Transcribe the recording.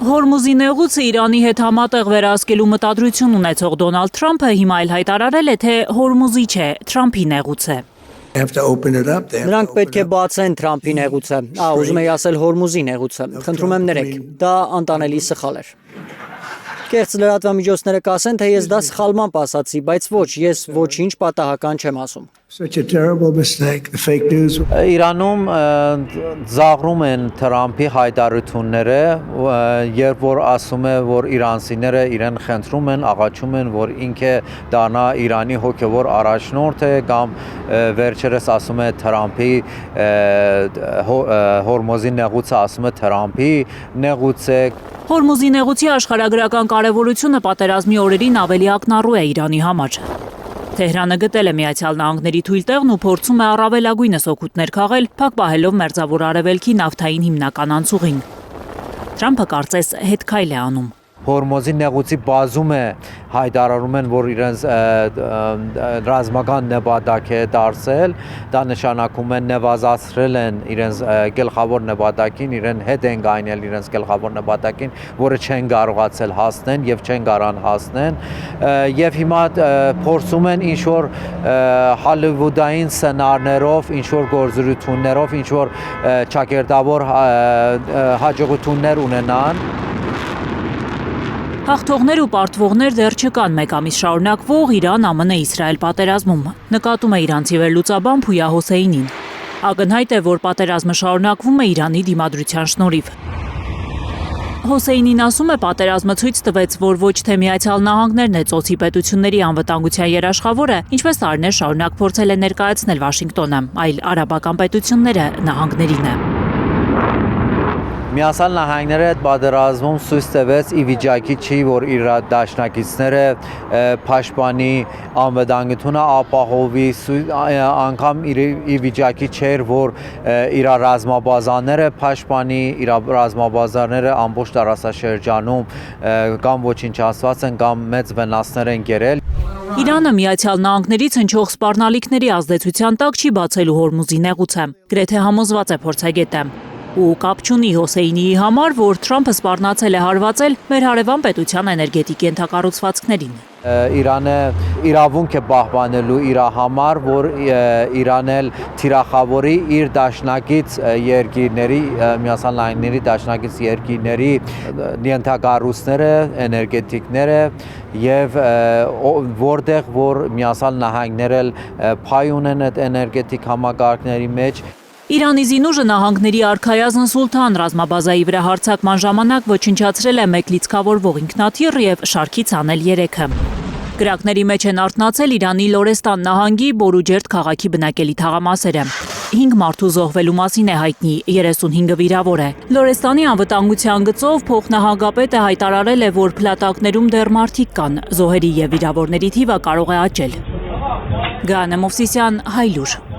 Հորմուզի նեղուցը Իրանի հետ համատեղ վերահսկելու մտադրություն ունեցող Դոնալդ Թրամփը հիմա էլ հայտարարել է, թե Հորմուզի չէ, Թրամփի նեղուց է։ Նրանք պետք է բացեն Թրամփի նեղուցը, ուզում էի ասել Հորմուզի նեղուցը, խնդրում եմ ներեք, դա անտանելի սխալ էր։ Կեղծ լրատվամիջոցները կասեն, թե ես դա սխալմամբ ասացի, բայց ոչ, ես ոչինչ պատահական չեմ ասում։ Իրանում զաղրում են Թրամփի հայտարարությունները, երբ որ ասում է, որ իրանցիները իրեն խնդրում են, աղաչում են, որ ինքը դառնա Իրանի հոգևոր առաջնորդը կամ վերջերս ասում է Թրամփի Հորմուզի նեղուցը ասում է Թրամփի նեղուց է։ Հորմուզի նեղուցի աշխարհագրական կարևորությունը պատերազմի օրերին ավելի ակնառու է Իրանի համար։ Թեհրանը գտել է Միացյալ Նահանգների թույլ տեղն ու փորձում է առավելագույնս օգուտներ քաղել, փակ պահելով Մերձավոր Արևելքի նավթային հիմնական անցուղին։ Թրամփը կարծես հետքայլ է անում։ Հորմուզի նեղուցի բազում է հայտարարում են, որ իրենց ռազմական նպատակ է դարձել, դա նշանակում է նվազացրել են իրենց գլխավոր նպատակին, իրեն հետ են գայնել իրենց գլխավոր նպատակին, որը չեն կարողացել հասնեն եւ չեն կարան հասնեն, եւ հիմա փորձում են ինչ-որ հոլիվուդային սցենարներով, ինչ-որ գործողություններով, ինչ-որ ճակերտավոր հաջողություններ ունենան։ Հաղթողներ ու պարտվողներ դեռ չկան մեկ ամիս շարունակվող Իրան-ԱՄՆ-Իսրայել պատերազմում, նկատում է իրանցի վերլուծաբան Փույա Հոսեյնին։ Ակնհայտ է, որ պատերազմը շարունակվում է Իրանի դիմադրության շնորհիվ։ Հոսեյնին ասում է, պատերազմը ցույց տվեց, որ ոչ թե Միացյալ Նահանգներն է ծոցի պետությունների անվտանգության երաշխավորը, ինչպես տարիներ շարունակ փորձել է ներկայացնել Վաշինգտոնը, այլ արաբական պետությունները նահանգներին է։ Միացյալ Նահանգները այդ պատերազմում ցույց տվեց ի վիճակի չի, որ իր դաշնակիցները պաշտպանի անվտանգությունը ապահովի, անգամ ի վիճակի չէր, որ իր ռազմաբազաները պաշտպանի, իր ռազմաբազաները ամբողջ տարածաշրջանում կամ ոչնչացված են, կամ մեծ վնասներ են կերել։ Իրանը Միացյալ Նահանգներից հնչող սպառնալիքների ազդեցության տակ չի բացելու Հորմուզի նեղուցը, գրեթե համոզված է փորձագետը։ Ու կապ չունի Հոսեյնիի համար, որ Թրամփը սպառնացել է հարվածել մեր հարևան պետության էներգետիկ ենթակառուցվածքներին։ Իրանը իրավունք է պահպանելու իր համար, որ Իրանն էլ թիրախավորի իր դաշնակից երկիրների, Միացյալ Նահանգների դաշնակից երկիրների ենթակառույցները, էներգետիկները եւ որտեղ որ Միացյալ Նահանգները փայ ունեն այդ էներգետիկ համակարգերի մեջ։ Իրանի զինուժը նահանգների արքայազն Սուլթան ռազմաբազայի վրա հարձակման ժամանակ ոչնչացրել է 1 լիցքավորվող ինքնաթիռ եւ շարքից անել 3-ը։ Կրակների մեջ են արթնացել Իրանի Լորեստան նահանգի Բորուջերդ քաղաքի բնակելի թաղամասերը։ 5 մարդու զոհվելու մասին է հայտնի, 35-ը վիրավոր է։ Լորեստանի անվտանգության գծով փոխնահանգապետը հայտարարել է, որ փլատակներում դեռ մարդիկ կան, զոհերի եւ վիրավորների թիվը կարող է աճել։ Գաներ Մովսիսյան, Հայլուր։